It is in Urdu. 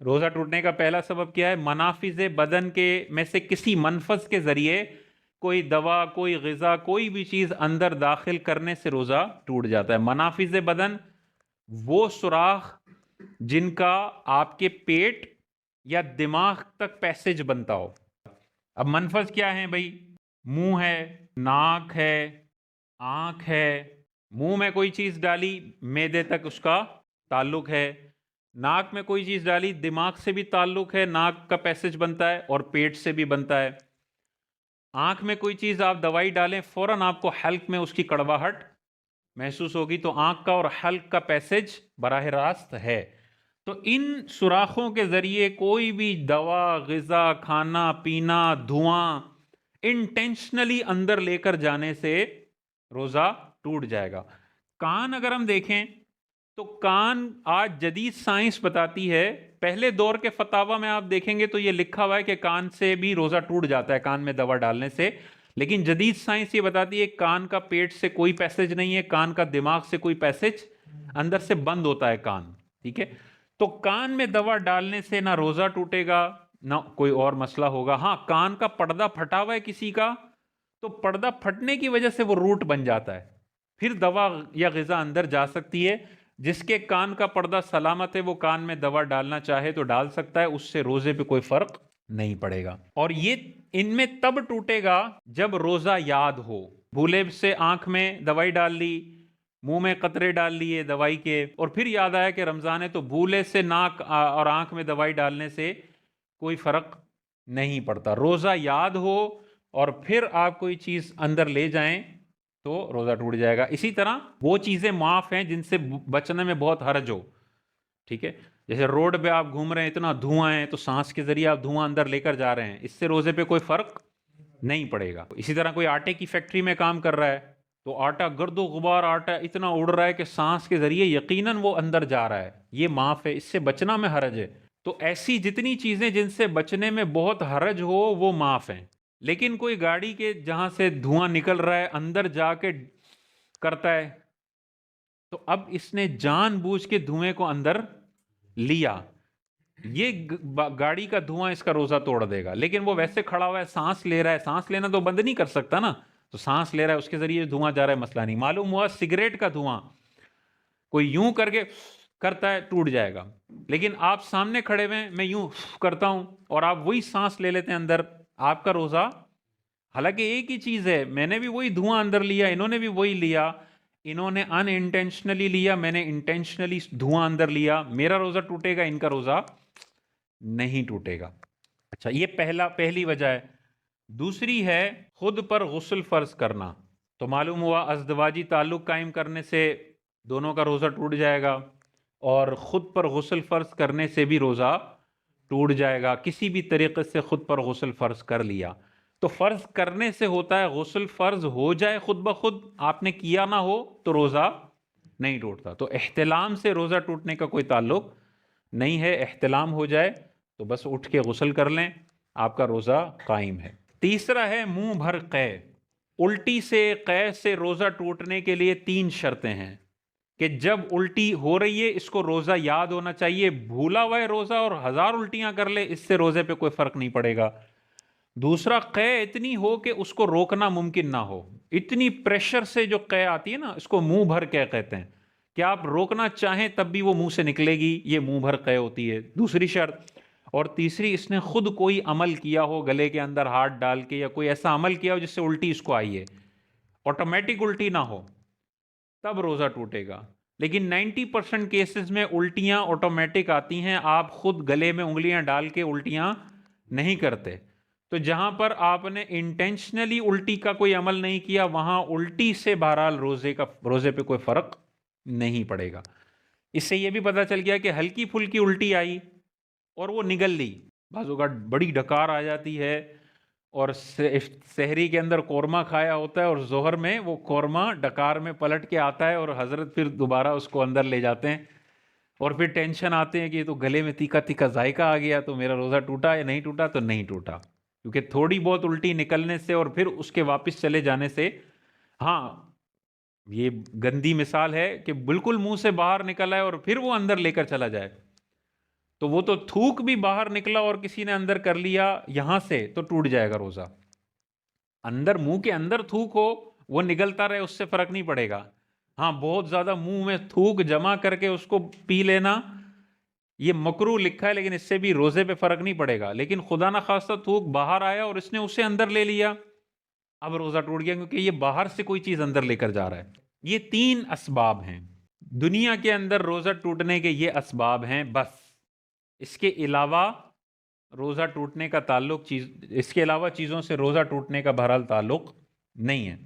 روزہ ٹوٹنے کا پہلا سبب کیا ہے؟ منافذ بدن کے میں سے کسی منفذ کے ذریعے کوئی دوا، کوئی غذا، کوئی بھی چیز اندر داخل کرنے سے روزہ ٹوٹ جاتا ہے۔ منافذ بدن وہ سوراخ جن کا آپ کے پیٹ یا دماغ تک پیسج بنتا ہو۔ اب منفذ کیا ہے بھائی؟ منہ ہے، ناک ہے، آنکھ ہے۔ منہ میں کوئی چیز ڈالی، معدے تک اس کا تعلق ہے۔ ناک میں کوئی چیز ڈالی، دماغ سے بھی تعلق ہے، ناک کا پیسج بنتا ہے اور پیٹ سے بھی بنتا ہے۔ آنکھ میں کوئی چیز آپ دوائی ڈالیں، فوراً آپ کو حلق میں اس کی کڑواہٹ محسوس ہوگی، تو آنکھ کا اور حلق کا پیسج براہ راست ہے۔ تو ان سوراخوں کے ذریعے کوئی بھی دوا، غذا، کھانا پینا، دھواں انٹینشنلی اندر لے کر جانے سے روزہ ٹوٹ جائے گا۔ کان اگر ہم دیکھیں تو کان آج جدید سائنس بتاتی ہے، پہلے دور کے فتاوی میں آپ دیکھیں گے تو یہ لکھا ہوا ہے کہ کان سے بھی روزہ ٹوٹ جاتا ہے کان میں دوا ڈالنے سے، لیکن جدید سائنس یہ بتاتی ہے کان کا پیٹ سے کوئی پیسج نہیں ہے، کان کا دماغ سے کوئی پیسج اندر سے بند ہوتا ہے کان، ٹھیک ہے؟ تو کان میں دوا ڈالنے سے نہ روزہ ٹوٹے گا نہ کوئی اور مسئلہ ہوگا۔ ہاں، کان کا پردہ پھٹا ہوا ہے کسی کا، تو پردہ پھٹنے کی وجہ سے وہ روٹ بن جاتا ہے، پھر دوا یا غذا اندر جا سکتی ہے۔ جس کے کان کا پردہ سلامت ہے وہ کان میں دوا ڈالنا چاہے تو ڈال سکتا ہے، اس سے روزے پہ کوئی فرق نہیں پڑے گا۔ اور یہ ان میں تب ٹوٹے گا جب روزہ یاد ہو۔ بھولے سے آنکھ میں دوائی ڈال لی، منہ میں قطرے ڈال لیے دوائی کے، اور پھر یاد آیا کہ رمضان ہے، تو بھولے سے ناک اور آنکھ میں دوائی ڈالنے سے کوئی فرق نہیں پڑتا۔ روزہ یاد ہو اور پھر آپ کوئی چیز اندر لے جائیں تو روزہ ٹوٹ جائے گا۔ اسی طرح وہ چیزیں معاف ہیں جن سے بچنے میں بہت حرج ہو، ٹھیک ہے؟ جیسے روڈ پہ آپ گھوم رہے ہیں، اتنا دھواں ہے، تو سانس کے ذریعے آپ دھواں اندر لے کر جا رہے ہیں، اس سے روزے پہ کوئی فرق نہیں پڑے گا۔ اسی طرح کوئی آٹے کی فیکٹری میں کام کر رہا ہے، تو آٹا گرد و غبار، آٹا اتنا اڑ رہا ہے کہ سانس کے ذریعے یقیناً وہ اندر جا رہا ہے، یہ معاف ہے، اس سے بچنا میں حرج ہے۔ تو ایسی جتنی چیزیں جن سے بچنے میں بہت حرج ہو وہ معاف ہیں۔ لیکن کوئی گاڑی کے جہاں سے دھواں نکل رہا ہے اندر جا کے کرتا ہے، تو اب اس نے جان بوجھ کے دھوئیں کو اندر لیا، یہ گاڑی کا دھواں اس کا روزہ توڑ دے گا۔ لیکن وہ ویسے کھڑا ہوا ہے، سانس لے رہا ہے، سانس لینا تو بند نہیں کر سکتا نا، تو سانس لے رہا ہے، اس کے ذریعے دھواں جا رہا ہے، مسئلہ نہیں۔ معلوم ہوا سگریٹ کا دھواں کوئی یوں کر کے کرتا ہے، ٹوٹ جائے گا۔ لیکن آپ سامنے کھڑے ہوئے ہیں، میں یوں کرتا ہوں اور آپ وہی سانس لے لیتے ہیں اندر، آپ کا روزہ، حالانکہ ایک ہی چیز ہے، میں نے بھی وہی دھواں اندر لیا، انہوں نے بھی وہی لیا، انہوں نے ان انٹینشنلی لیا، میں نے انٹینشنلی دھواں اندر لیا، میرا روزہ ٹوٹے گا، ان کا روزہ نہیں ٹوٹے گا۔ اچھا، یہ پہلی وجہ ہے۔ دوسری ہے خود پر غسل فرض کرنا۔ تو معلوم ہوا ازدواجی تعلق قائم کرنے سے دونوں کا روزہ ٹوٹ جائے گا، اور خود پر غسل فرض کرنے سے بھی روزہ ٹوٹ جائے گا۔ کسی بھی طریقے سے خود پر غسل فرض کر لیا تو فرض کرنے سے ہوتا ہے، غسل فرض ہو جائے خود بخود، آپ نے کیا نہ ہو تو روزہ نہیں ٹوٹتا۔ تو احتلام سے روزہ ٹوٹنے کا کوئی تعلق نہیں ہے، احتلام ہو جائے تو بس اٹھ کے غسل کر لیں، آپ کا روزہ قائم ہے۔ تیسرا ہے منہ بھر قے۔ الٹی سے، قے سے روزہ ٹوٹنے کے لیے 3 شرطیں ہیں کہ جب الٹی ہو رہی ہے اس کو روزہ یاد ہونا چاہیے، بھولا ہوا ہے روزہ اور 1000 الٹیاں کر لے، اس سے روزے پہ کوئی فرق نہیں پڑے گا۔ دوسرا، قے اتنی ہو کہ اس کو روکنا ممکن نہ ہو، اتنی پریشر سے جو قے آتی ہے نا، اس کو منہ بھر قے کہتے ہیں، کہ آپ روکنا چاہیں تب بھی وہ منہ سے نکلے گی، یہ منہ بھر قے ہوتی ہے، دوسری شرط۔ اور تیسری، اس نے خود کوئی عمل کیا ہو، گلے کے اندر ہاتھ ڈال کے یا کوئی ایسا عمل کیا ہو جس سے الٹی اس کو آئی ہے، آٹومیٹک الٹی نہ ہو، تب روزہ ٹوٹے گا۔ لیکن 90% کیسز میں الٹیاں آٹومیٹک آتی ہیں، آپ خود گلے میں انگلیاں ڈال کے الٹیاں نہیں کرتے۔ تو جہاں پر آپ نے انٹینشنلی الٹی کا کوئی عمل نہیں کیا، وہاں الٹی سے بہرحال روزے پہ کوئی فرق نہیں پڑے گا۔ اس سے یہ بھی پتہ چل گیا کہ ہلکی پھلکی الٹی آئی اور وہ نگل لی، بعض اوقات بڑی ڈکار آ جاتی ہے، اور سحری کے اندر قورمہ کھایا ہوتا ہے اور ظہر میں وہ قورمہ ڈکار میں پلٹ کے آتا ہے، اور حضرت پھر دوبارہ اس کو اندر لے جاتے ہیں، اور پھر ٹینشن آتے ہیں کہ تو گلے میں تیکھا تیکھا ذائقہ آ گیا، تو میرا روزہ ٹوٹا یا نہیں ٹوٹا؟ تو نہیں ٹوٹا، کیونکہ تھوڑی بہت الٹی نکلنے سے اور پھر اس کے واپس چلے جانے سے، ہاں یہ گندی مثال ہے کہ بالکل منہ سے باہر نکل آئے اور پھر وہ اندر لے کر چلا جائے، تو وہ تو تھوک بھی باہر نکلا اور کسی نے اندر کر لیا یہاں سے تو ٹوٹ جائے گا روزہ. اندر منہ کے اندر تھوک ہو وہ نگلتا رہے اس سے فرق نہیں پڑے گا. ہاں بہت زیادہ منہ میں تھوک جمع کر کے اس کو پی لینا یہ مکروہ لکھا ہے، لیکن اس سے بھی روزے پہ فرق نہیں پڑے گا. لیکن خدا نخواستہ تھوک باہر آیا اور اس نے اسے اندر لے لیا، اب روزہ ٹوٹ گیا کیونکہ یہ باہر سے کوئی چیز اندر لے کر جا رہا ہے. یہ 3 اسباب ہیں دنیا کے اندر روزہ ٹوٹنے کے، یہ اسباب ہیں بس. اس کے علاوہ روزہ ٹوٹنے کا تعلق اس کے علاوہ چیزوں سے روزہ ٹوٹنے کا بہرحال تعلق نہیں ہے.